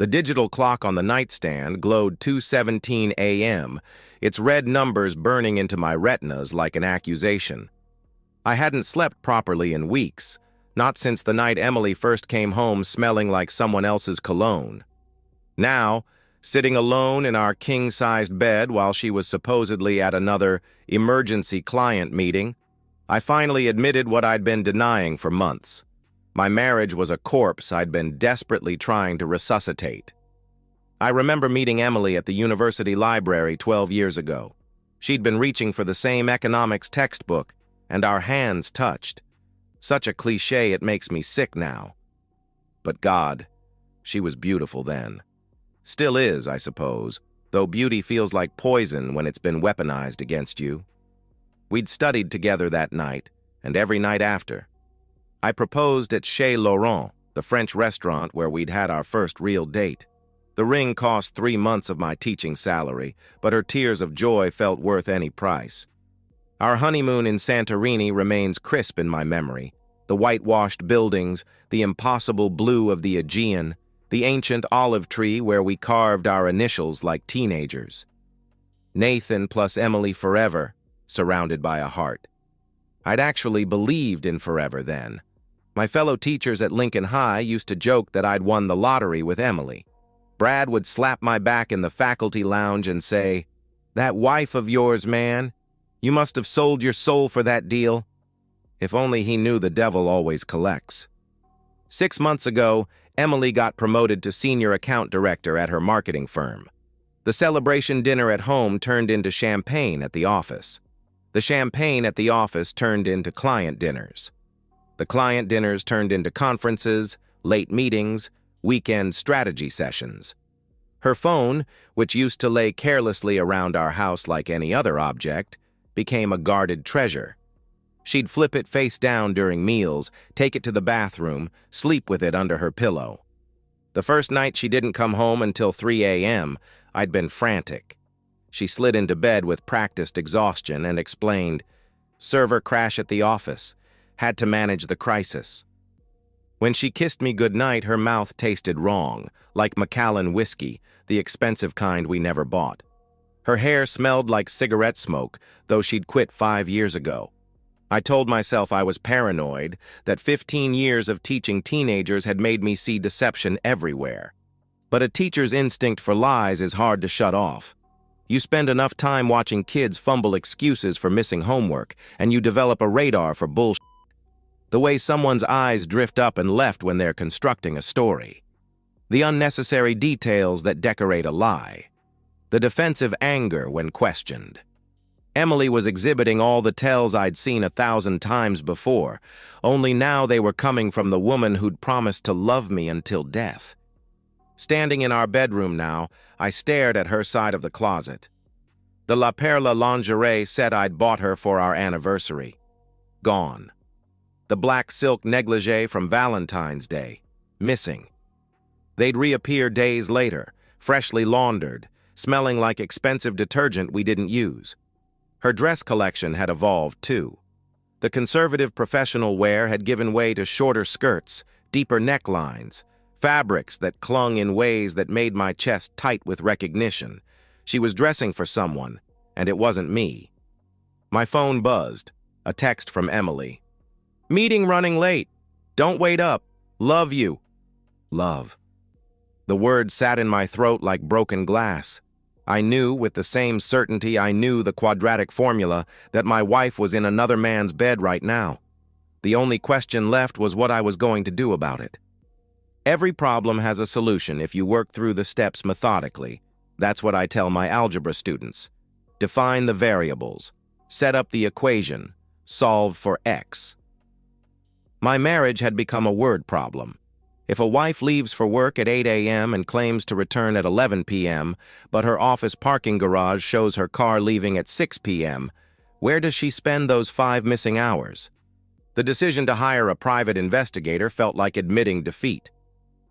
The digital clock on the nightstand glowed 2:17 a.m., its red numbers burning into my retinas like an accusation. I hadn't slept properly in weeks, not since the night Emily first came home smelling like someone else's cologne. Now, sitting alone in our king-sized bed while she was supposedly at another emergency client meeting, I finally admitted what I'd been denying for months. My marriage was a corpse I'd been desperately trying to resuscitate. I remember meeting Emily at the university library 12 years ago. She'd been reaching for the same economics textbook, and our hands touched. Such a cliché, it makes me sick now. But God, she was beautiful then. Still is, I suppose, though beauty feels like poison when it's been weaponized against you. We'd studied together that night, and every night after. I proposed at Chez Laurent, the French restaurant where we'd had our first real date. The ring cost 3 months of my teaching salary, but her tears of joy felt worth any price. Our honeymoon in Santorini remains crisp in my memory. The whitewashed buildings, the impossible blue of the Aegean, the ancient olive tree where we carved our initials like teenagers. Nathan plus Emily forever, surrounded by a heart. I'd actually believed in forever then. My fellow teachers at Lincoln High used to joke that I'd won the lottery with Emily. Brad would slap my back in the faculty lounge and say, "That wife of yours, man, you must have sold your soul for that deal." If only he knew the devil always collects. 6 months ago, Emily got promoted to senior account director at her marketing firm. The celebration dinner at home turned into champagne at the office. The champagne at the office turned into client dinners. The client dinners turned into conferences, late meetings, weekend strategy sessions. Her phone, which used to lay carelessly around our house like any other object, became a guarded treasure. She'd flip it face down during meals, take it to the bathroom, sleep with it under her pillow. The first night she didn't come home until 3 a.m., I'd been frantic. She slid into bed with practiced exhaustion and explained, "Server crash at the office. Had to manage the crisis." When she kissed me goodnight, her mouth tasted wrong, like Macallan whiskey, the expensive kind we never bought. Her hair smelled like cigarette smoke, though she'd quit 5 years ago. I told myself I was paranoid, that 15 years of teaching teenagers had made me see deception everywhere. But a teacher's instinct for lies is hard to shut off. You spend enough time watching kids fumble excuses for missing homework, and you develop a radar for bullshit. The way someone's eyes drift up and left when they're constructing a story. The unnecessary details that decorate a lie. The defensive anger when questioned. Emily was exhibiting all the tells I'd seen 1,000 times before, only now they were coming from the woman who'd promised to love me until death. Standing in our bedroom now, I stared at her side of the closet. The La Perla lingerie set I'd bought her for our anniversary. Gone. The black silk negligee from Valentine's Day. Missing. They'd reappear days later, freshly laundered, smelling like expensive detergent we didn't use. Her dress collection had evolved, too. The conservative professional wear had given way to shorter skirts, deeper necklines, fabrics that clung in ways that made my chest tight with recognition. She was dressing for someone, and it wasn't me. My phone buzzed. A text from Emily. "Meeting running late. Don't wait up. Love you." Love. The words sat in my throat like broken glass. I knew, with the same certainty I knew the quadratic formula, that my wife was in another man's bed right now. The only question left was what I was going to do about it. Every problem has a solution if you work through the steps methodically. That's what I tell my algebra students. Define the variables. Set up the equation. Solve for X. My marriage had become a word problem. If a wife leaves for work at 8 a.m. and claims to return at 11 p.m., but her office parking garage shows her car leaving at 6 p.m., where does she spend those 5 missing hours? The decision to hire a private investigator felt like admitting defeat.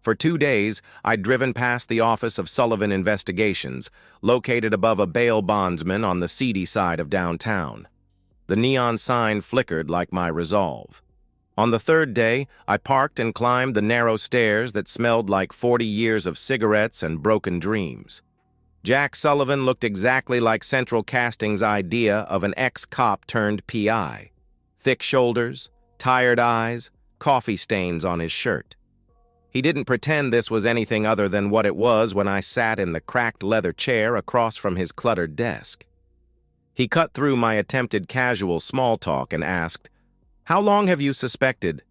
For 2 days, I'd driven past the office of Sullivan Investigations, located above a bail bondsman on the seedy side of downtown. The neon sign flickered like my resolve. On the third day, I parked and climbed the narrow stairs that smelled like 40 years of cigarettes and broken dreams. Jack Sullivan looked exactly like Central Casting's idea of an ex-cop turned PI. Thick shoulders, tired eyes, coffee stains on his shirt. He didn't pretend this was anything other than what it was when I sat in the cracked leather chair across from his cluttered desk. He cut through my attempted casual small talk and asked, "How long have you suspected?"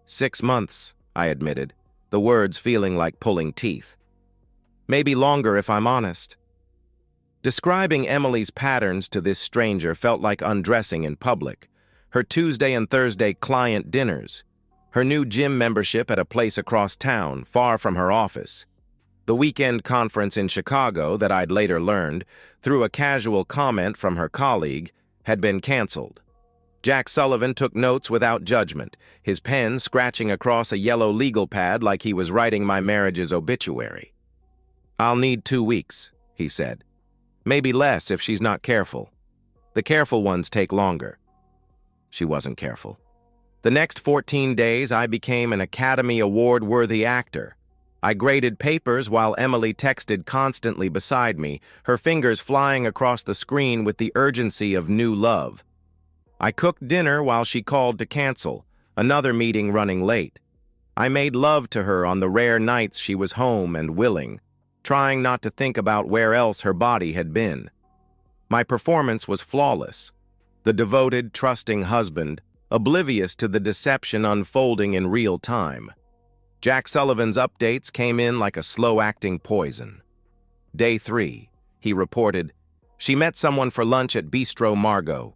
6 months, I admitted, the words feeling like pulling teeth. Maybe longer if I'm honest. Describing Emily's patterns to this stranger felt like undressing in public. Her Tuesday and Thursday client dinners, her new gym membership at a place across town, far from her office, the weekend conference in Chicago that I'd later learned, through a casual comment from her colleague, had been canceled. Jack Sullivan took notes without judgment, his pen scratching across a yellow legal pad like he was writing my marriage's obituary. "I'll need 2 weeks," he said. "Maybe less if she's not careful. The careful ones take longer." She wasn't careful. The next 14 days, I became an Academy Award-worthy actor. I graded papers while Emily texted constantly beside me, her fingers flying across the screen with the urgency of new love. I cooked dinner while she called to cancel, another meeting running late. I made love to her on the rare nights she was home and willing, trying not to think about where else her body had been. My performance was flawless. The devoted, trusting husband, oblivious to the deception unfolding in real time. Jack Sullivan's updates came in like a slow-acting poison. Day 3, he reported, she met someone for lunch at Bistro Margot.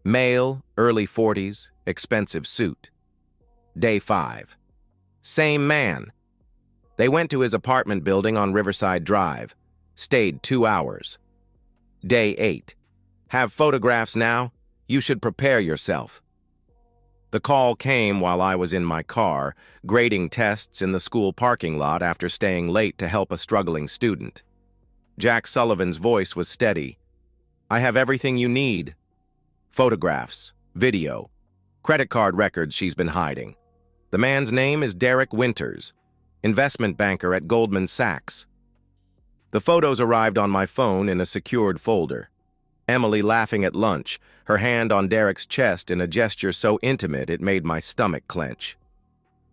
Male, early 40s, expensive suit. Day 5, same man. They went to his apartment building on Riverside Drive, stayed 2 hours. Day 8, have photographs now? You should prepare yourself. The call came while I was in my car, grading tests in the school parking lot after staying late to help a struggling student. Jack Sullivan's voice was steady. "I have everything you need. Photographs, video, credit card records she's been hiding. The man's name is Derek Winters, investment banker at Goldman Sachs." The photos arrived on my phone in a secured folder. Emily laughing at lunch, her hand on Derek's chest in a gesture so intimate it made my stomach clench.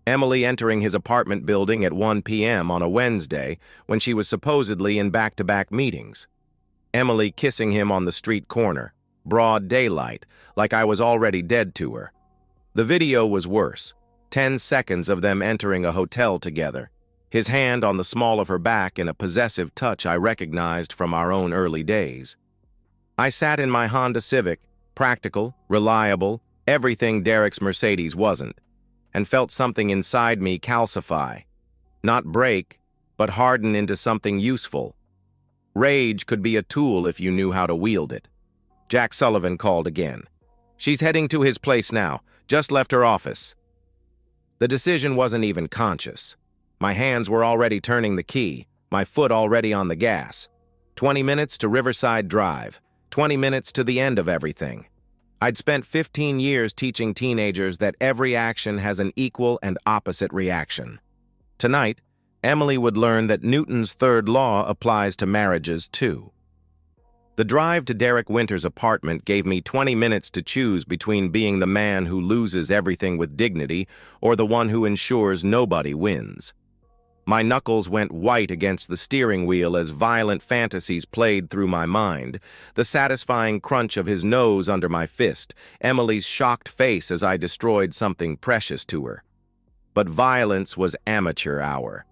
Emily entering his apartment building at 1 p.m. on a Wednesday when she was supposedly in back-to-back meetings. Emily kissing him on the street corner, broad daylight, like I was already dead to her. The video was worse, 10 seconds of them entering a hotel together, his hand on the small of her back in a possessive touch I recognized from our own early days. I sat in my Honda Civic, practical, reliable, everything Derek's Mercedes wasn't, and felt something inside me calcify. Not break, but harden into something useful. Rage could be a tool if you knew how to wield it. Jack Sullivan called again. "She's heading to his place now, just left her office." The decision wasn't even conscious. My hands were already turning the key, my foot already on the gas. 20 minutes to Riverside Drive. 20 minutes to the end of everything. I'd spent 15 years teaching teenagers that every action has an equal and opposite reaction. Tonight, Emily would learn that Newton's third law applies to marriages too. The drive to Derek Winters' apartment gave me 20 minutes to choose between being the man who loses everything with dignity or the one who ensures nobody wins. My knuckles went white against the steering wheel as violent fantasies played through my mind, the satisfying crunch of his nose under my fist, Emily's shocked face as I destroyed something precious to her. But violence was amateur hour.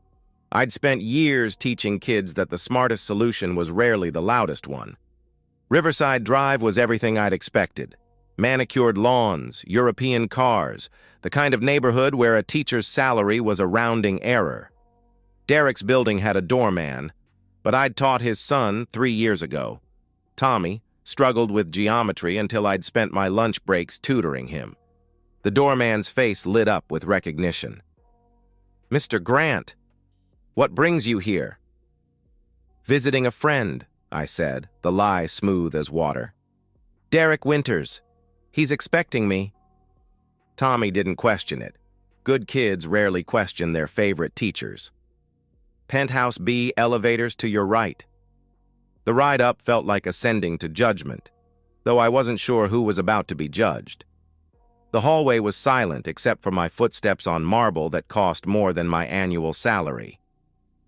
I'd spent years teaching kids that the smartest solution was rarely the loudest one. Riverside Drive was everything I'd expected. Manicured lawns, European cars, the kind of neighborhood where a teacher's salary was a rounding error. Derek's building had a doorman, but I'd taught his son 3 years ago. Tommy struggled with geometry until I'd spent my lunch breaks tutoring him. The doorman's face lit up with recognition. "Mr. Grant, what brings you here?" "Visiting a friend," I said, the lie smooth as water. "Derek Winters. He's expecting me." Tommy didn't question it. Good kids rarely question their favorite teachers. Penthouse B, elevators to your right. The ride up felt like ascending to judgment, though I wasn't sure who was about to be judged. The hallway was silent except for my footsteps on marble that cost more than my annual salary.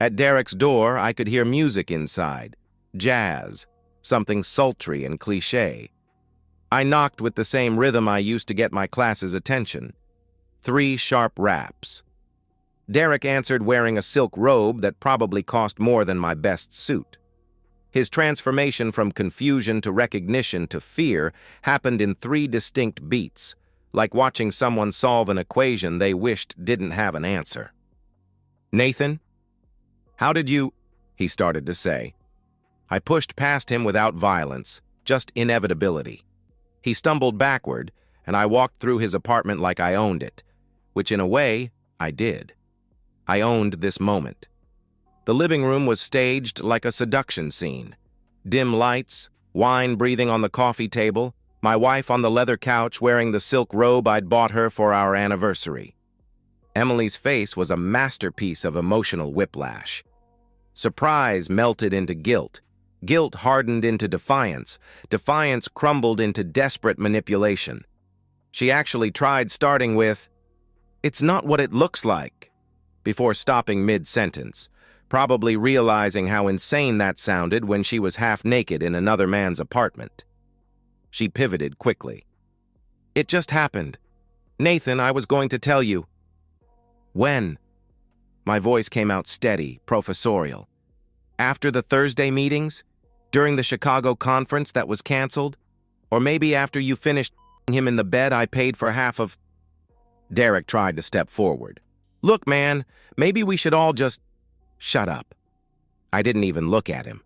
At Derek's door, I could hear music inside, jazz, something sultry and cliché. I knocked with the same rhythm I used to get my class's attention. 3 sharp raps. Derek answered wearing a silk robe that probably cost more than my best suit. His transformation from confusion to recognition to fear happened in 3 distinct beats, like watching someone solve an equation they wished didn't have an answer. "Nathan? How did you—" he started to say. I pushed past him without violence, just inevitability. He stumbled backward, and I walked through his apartment like I owned it, which in a way, I did. I owned this moment. The living room was staged like a seduction scene. Dim lights, wine breathing on the coffee table, my wife on the leather couch wearing the silk robe I'd bought her for our anniversary. Emily's face was a masterpiece of emotional whiplash. Surprise melted into guilt. Guilt hardened into defiance. Defiance crumbled into desperate manipulation. She actually tried starting with, "It's not what it looks like," before stopping mid-sentence, probably realizing how insane that sounded when she was half naked in another man's apartment. She pivoted quickly. "It just happened. Nathan, I was going to tell you." "When?" My voice came out steady, professorial. "After the Thursday meetings? During the Chicago conference that was canceled? Or maybe after you finished him in the bed I paid for half of—" Derek tried to step forward. "Look, man, maybe we should all just—" "Shut up." I didn't even look at him.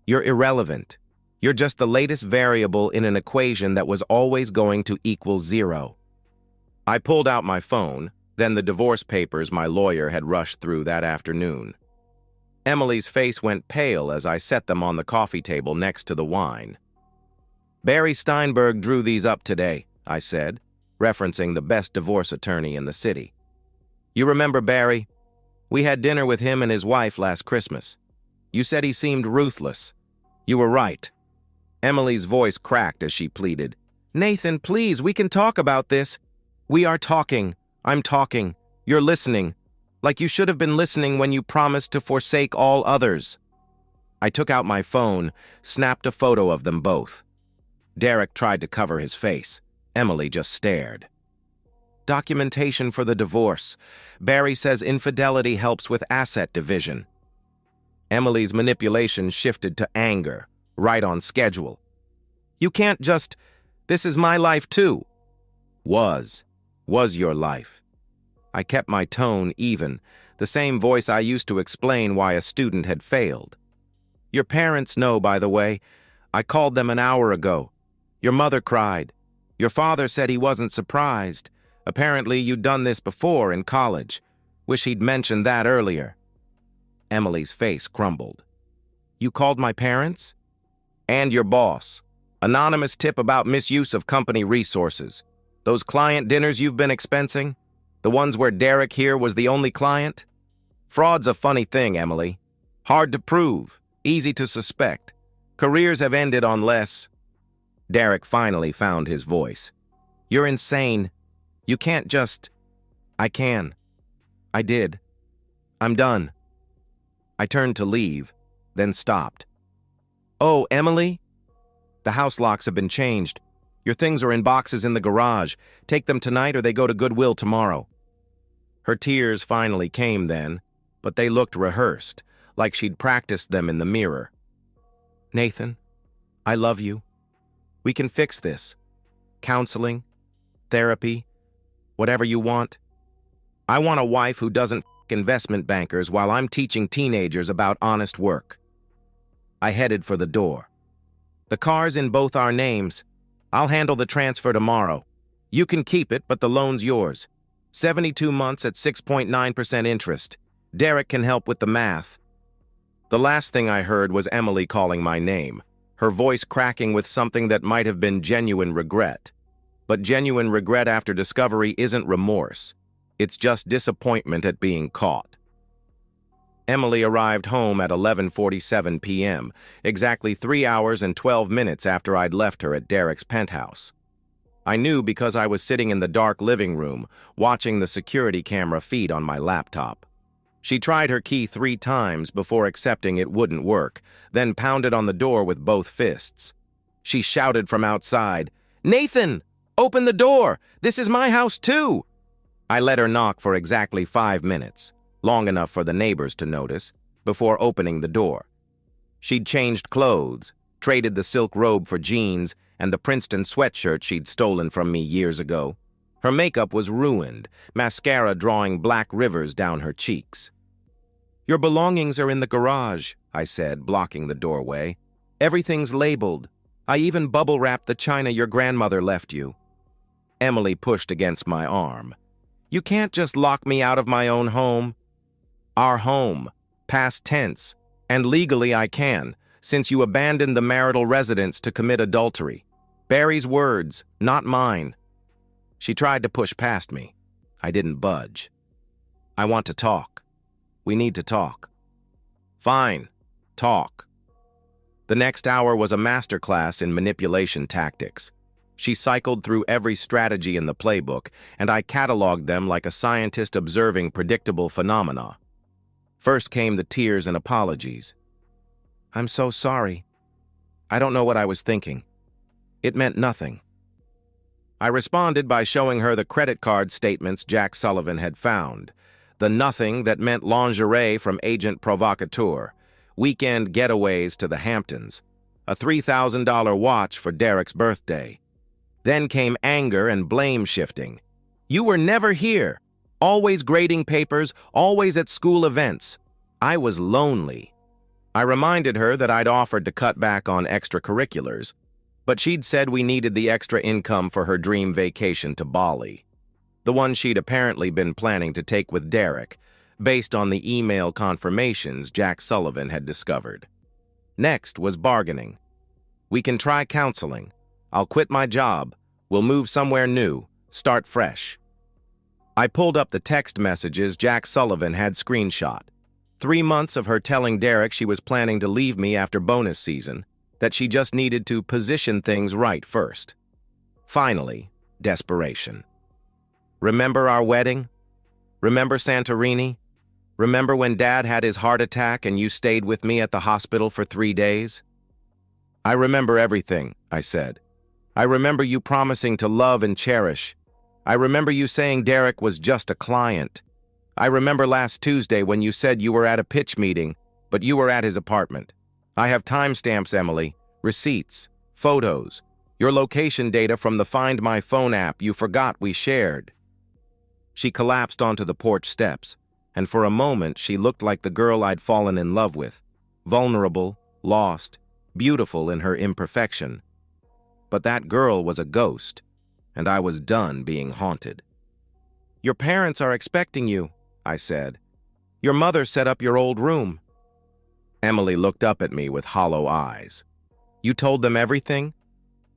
"You're irrelevant. You're just the latest variable in an equation that was always going to equal 0. I pulled out my phone, then the divorce papers my lawyer had rushed through that afternoon. Emily's face went pale as I set them on the coffee table next to the wine. "Barry Steinberg drew these up today," I said, referencing the best divorce attorney in the city. "You remember Barry? We had dinner with him and his wife last Christmas. You said he seemed ruthless. You were right." Emily's voice cracked as she pleaded, "Nathan, please, we can talk about this." "We are talking. I'm talking. You're listening. Like you should have been listening when you promised to forsake all others." I took out my phone, snapped a photo of them both. Derek tried to cover his face. Emily just stared. "Documentation for the divorce. Barry says infidelity helps with asset division." Emily's manipulation shifted to anger, right on schedule. "You can't just— this is my life too." Was your life. I kept my tone even, the same voice I used to explain why a student had failed. "Your parents know, by the way. I called them an hour ago. Your mother cried. Your father said he wasn't surprised. Apparently you'd done this before in college. Wish he'd mentioned that earlier." Emily's face crumbled. "You called my parents?" "And your boss. Anonymous tip about misuse of company resources. Those client dinners you've been expensing? The ones where Derek here was the only client? Fraud's a funny thing, Emily. Hard to prove, easy to suspect. Careers have ended on less—" Derek finally found his voice. "You're insane. You can't just—" "I can. I did. I'm done." I turned to leave, then stopped. "Oh, Emily? The house locks have been changed. Your things are in boxes in the garage. Take them tonight or they go to Goodwill tomorrow." Her tears finally came then, but they looked rehearsed, like she'd practiced them in the mirror. "Nathan, I love you. We can fix this. Counseling, therapy, whatever you want. I want a wife who doesn't f*** investment bankers while I'm teaching teenagers about honest work." I headed for the door. "The car's in both our names. I'll handle the transfer tomorrow. You can keep it, but the loan's yours. 72 months at 6.9% interest. Derek can help with the math." The last thing I heard was Emily calling my name, her voice cracking with something that might have been genuine regret. but genuine regret after discovery isn't remorse. It's just disappointment at being caught. Emily arrived home at 11:47 p.m., exactly 3 hours and 12 minutes after I'd left her at Derek's penthouse. I knew because I was sitting in the dark living room, watching the security camera feed on my laptop. She tried her key 3 times before accepting it wouldn't work, then pounded on the door with both fists. She shouted from outside, "Nathan, open the door! This is my house too!" I let her knock for exactly 5 minutes, long enough for the neighbors to notice, before opening the door. She'd changed clothes, traded the silk robe for jeans and the Princeton sweatshirt she'd stolen from me years ago. Her makeup was ruined, mascara drawing black rivers down her cheeks. "Your belongings are in the garage," I said, blocking the doorway. "Everything's labeled. I even bubble-wrapped the china your grandmother left you." Emily pushed against my arm. "You can't just lock me out of my own home." "Our home, past tense, and legally I can, since you abandoned the marital residence to commit adultery. Barry's words, not mine." She tried to push past me. I didn't budge. "I want to talk. We need to talk." "Fine. Talk." The next hour was a masterclass in manipulation tactics. She cycled through every strategy in the playbook, and I cataloged them like a scientist observing predictable phenomena. First came the tears and apologies. "I'm so sorry. I don't know what I was thinking. It meant nothing." I responded by showing her the credit card statements Jack Sullivan had found, the nothing that meant lingerie from Agent Provocateur, weekend getaways to the Hamptons, a $3,000 watch for Derek's birthday. Then came anger and blame shifting. "You were never here, always grading papers, always at school events. I was lonely." I reminded her that I'd offered to cut back on extracurriculars, but she'd said we needed the extra income for her dream vacation to Bali, the one she'd apparently been planning to take with Derek, based on the email confirmations Jack Sullivan had discovered. Next was bargaining. "We can try counseling. I'll quit my job. We'll move somewhere new, start fresh." I pulled up the text messages Jack Sullivan had screenshot. 3 months of her telling Derek she was planning to leave me after bonus season, that she just needed to position things right first. Finally, desperation. "Remember our wedding? Remember Santorini? Remember when Dad had his heart attack and you stayed with me at the hospital for 3 days?" "I remember everything," I said. "I remember you promising to love and cherish. I remember you saying Derek was just a client. I remember last Tuesday when you said you were at a pitch meeting, but you were at his apartment. I have timestamps, Emily, receipts, photos, your location data from the Find My Phone app you forgot we shared." She collapsed onto the porch steps, and for a moment she looked like the girl I'd fallen in love with, vulnerable, lost, beautiful in her imperfection. But that girl was a ghost, and I was done being haunted. "Your parents are expecting you," I said. "Your mother set up your old room." Emily looked up at me with hollow eyes. "You told them everything?"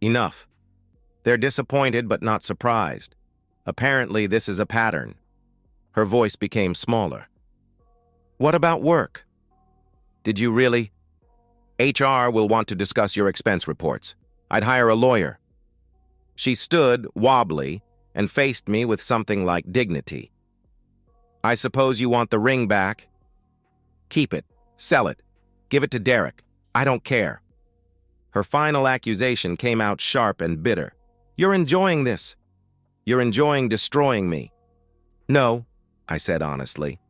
"Enough. They're disappointed but not surprised. Apparently this is a pattern." Her voice became smaller. "What about work? Did you really? HR will want to discuss your expense reports. I'd hire a lawyer." She stood, wobbly, and faced me with something like dignity. "I suppose you want the ring back? Keep it. Sell it. Give it to Derek. I don't care." Her final accusation came out sharp and bitter. "You're enjoying this. You're enjoying destroying me." "No," I said honestly.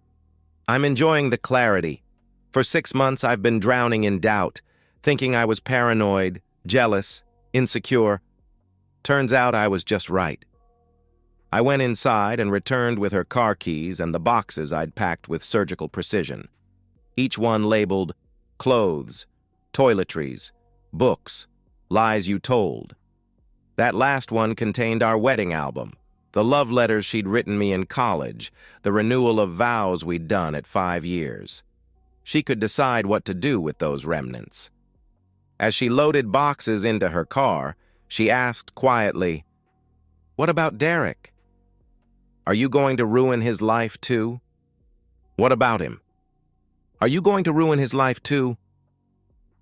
"I'm enjoying the clarity. For 6 months I've been drowning in doubt, thinking I was paranoid, jealous, insecure. Turns out I was just right." I went inside and returned with her car keys and the boxes I'd packed with surgical precision. Each one labeled clothes, toiletries, books, lies you told. That last one contained our wedding album, the love letters she'd written me in college, the renewal of vows we'd done at 5 years. She could decide what to do with those remnants. As she loaded boxes into her car, she asked quietly, What about Derek? Are you going to ruin his life too? What about him? Are you going to ruin his life too?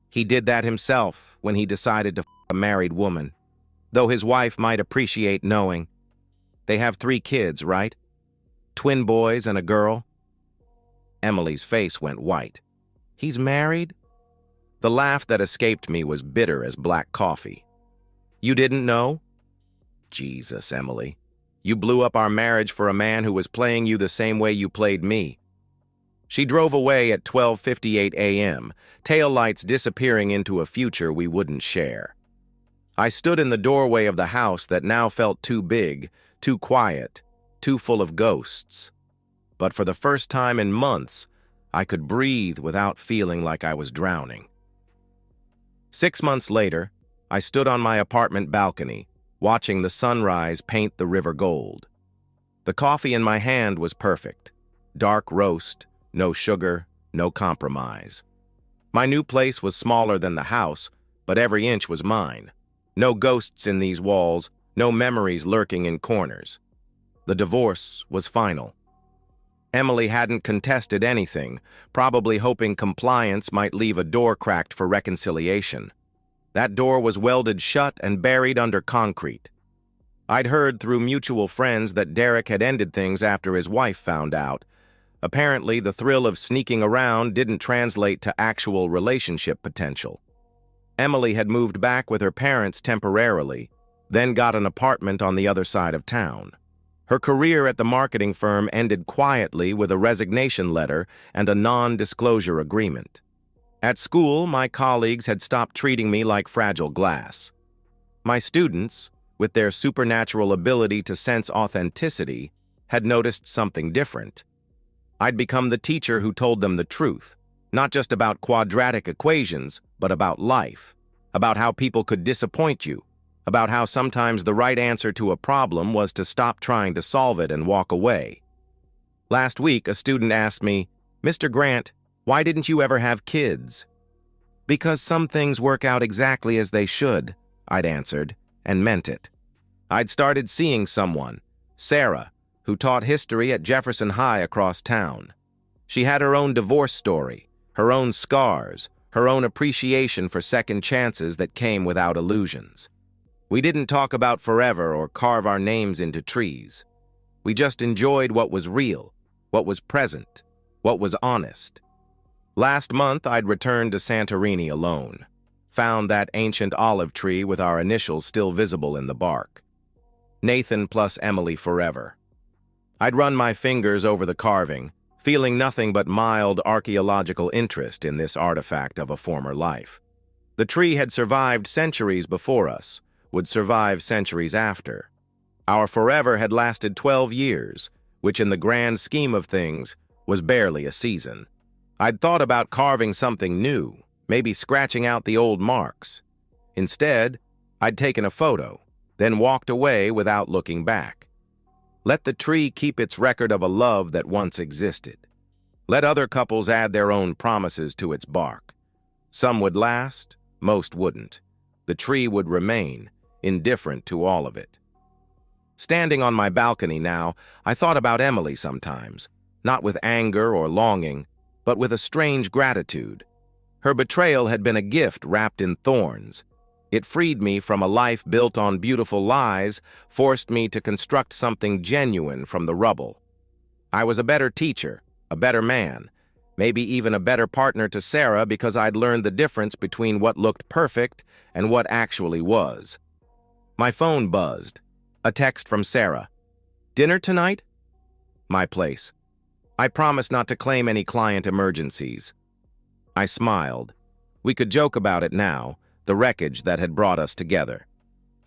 He did that himself when he decided to f a married woman, though his wife might appreciate knowing. They have 3 kids, right? Twin boys and a girl. Emily's face went white. He's married? The laugh that escaped me was bitter as black coffee. You didn't know? Jesus, Emily. You blew up our marriage for a man who was playing you the same way you played me. She drove away at 12:58 a.m., taillights disappearing into a future we wouldn't share. I stood in the doorway of the house that now felt too big, too quiet, too full of ghosts. But for the first time in months, I could breathe without feeling like I was drowning. 6 months later, I stood on my apartment balcony, watching the sunrise paint the river gold. The coffee in my hand was perfect. Dark roast, no sugar, no compromise. My new place was smaller than the house, but every inch was mine. No ghosts in these walls, no memories lurking in corners. The divorce was final. Emily hadn't contested anything, probably hoping compliance might leave a door cracked for reconciliation. That door was welded shut and buried under concrete. I'd heard through mutual friends that Derek had ended things after his wife found out. Apparently, the thrill of sneaking around didn't translate to actual relationship potential. Emily had moved back with her parents temporarily, then got an apartment on the other side of town. Her career at the marketing firm ended quietly with a resignation letter and a non-disclosure agreement. At school, my colleagues had stopped treating me like fragile glass. My students, with their supernatural ability to sense authenticity, had noticed something different. I'd become the teacher who told them the truth, not just about quadratic equations, but about life, about how people could disappoint you, about how sometimes the right answer to a problem was to stop trying to solve it and walk away. Last week, a student asked me, "Mr. Grant, why didn't you ever have kids?" "Because some things work out exactly as they should," I'd answered, and meant it. I'd started seeing someone, Sarah, who taught history at Jefferson High across town. She had her own divorce story, her own scars, her own appreciation for second chances that came without illusions. We didn't talk about forever or carve our names into trees. We just enjoyed what was real, what was present, what was honest. Last month, I'd returned to Santorini alone, found that ancient olive tree with our initials still visible in the bark. Nathan plus Emily forever. I'd run my fingers over the carving, feeling nothing but mild archaeological interest in this artifact of a former life. The tree had survived centuries before us, would survive centuries after. Our forever had lasted 12 years, which in the grand scheme of things was barely a season. I'd thought about carving something new, maybe scratching out the old marks. Instead, I'd taken a photo, then walked away without looking back. Let the tree keep its record of a love that once existed. Let other couples add their own promises to its bark. Some would last, most wouldn't. The tree would remain, indifferent to all of it. Standing on my balcony now, I thought about Emily sometimes, not with anger or longing, but with a strange gratitude. Her betrayal had been a gift wrapped in thorns. It freed me from a life built on beautiful lies, forced me to construct something genuine from the rubble. I was a better teacher, a better man, maybe even a better partner to Sarah because I'd learned the difference between what looked perfect and what actually was. My phone buzzed. A text from Sarah. "Dinner tonight?" My place. I promised not to claim any client emergencies. I smiled. We could joke about it now, the wreckage that had brought us together.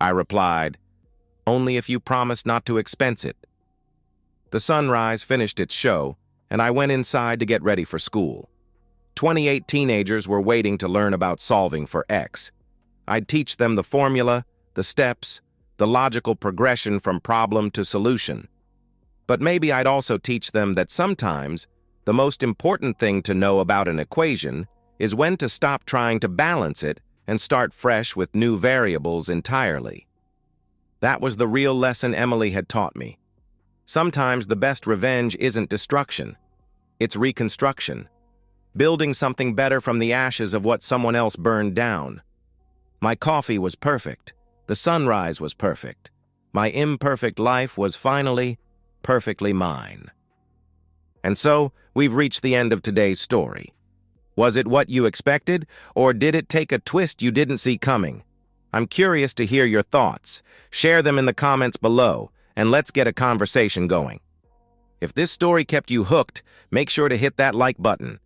I replied, "Only if you promise not to expense it." The sunrise finished its show, and I went inside to get ready for school. 28 teenagers were waiting to learn about solving for X. I'd teach them the formula, the steps, the logical progression from problem to solution. But maybe I'd also teach them that sometimes the most important thing to know about an equation is when to stop trying to balance it and start fresh with new variables entirely. That was the real lesson Emily had taught me. Sometimes the best revenge isn't destruction. It's reconstruction. Building something better from the ashes of what someone else burned down. My coffee was perfect. The sunrise was perfect. My imperfect life was finally perfectly mine. And so, we've reached the end of today's story. Was it what you expected, or did it take a twist you didn't see coming? I'm curious to hear your thoughts. Share them in the comments below, and let's get a conversation going. If this story kept you hooked, make sure to hit that like button.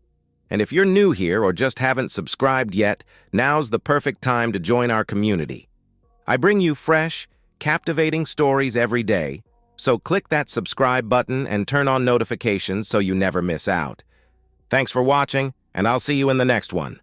And if you're new here or just haven't subscribed yet, now's the perfect time to join our community. I bring you fresh, captivating stories every day, so click that subscribe button and turn on notifications so you never miss out. Thanks for watching, and I'll see you in the next one.